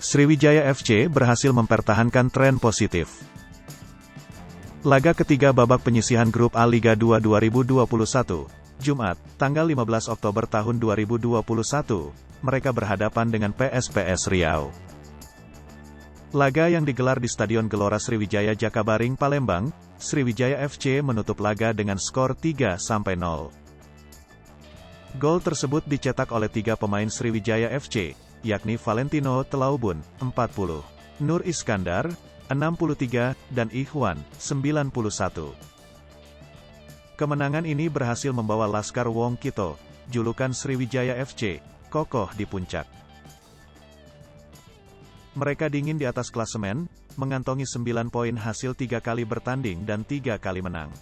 Sriwijaya FC berhasil mempertahankan tren positif. Laga ketiga babak penyisihan Grup A Liga 2 2021, Jumat, tanggal 15 Oktober tahun 2021, mereka berhadapan dengan PSPS Riau. Laga yang digelar di Stadion Gelora Sriwijaya Jakabaring, Palembang, Sriwijaya FC menutup laga dengan skor 3-0. Gol tersebut dicetak oleh tiga pemain Sriwijaya FC, yakni Valentino Telaubun, 40, Nur Iskandar, 63, dan Ikhwan, 91. Kemenangan ini berhasil membawa Laskar Wong Kito, julukan Sriwijaya FC, kokoh di puncak. Mereka dingin di atas klasemen, mengantongi 9 poin hasil 3 kali bertanding dan 3 kali menang.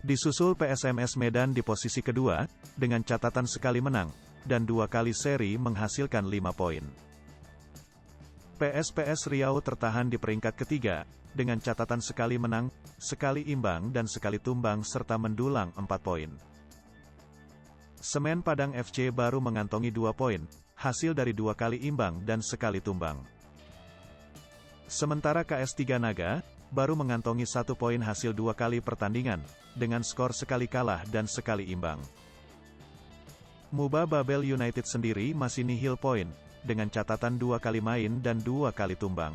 Disusul PSMS Medan di posisi kedua, dengan catatan sekali menang, dan 2 kali seri menghasilkan 5 poin. PSPS Riau tertahan di peringkat ketiga, dengan catatan sekali menang, sekali imbang dan sekali tumbang serta mendulang 4 poin. Semen Padang FC baru mengantongi 2 poin, hasil dari 2 kali imbang dan sekali tumbang. Sementara KS3 Naga, baru mengantongi 1 poin hasil 2 kali pertandingan, dengan skor sekali kalah dan sekali imbang. Muba Babel United sendiri masih nihil poin, dengan catatan 2 kali main dan 2 kali tumbang.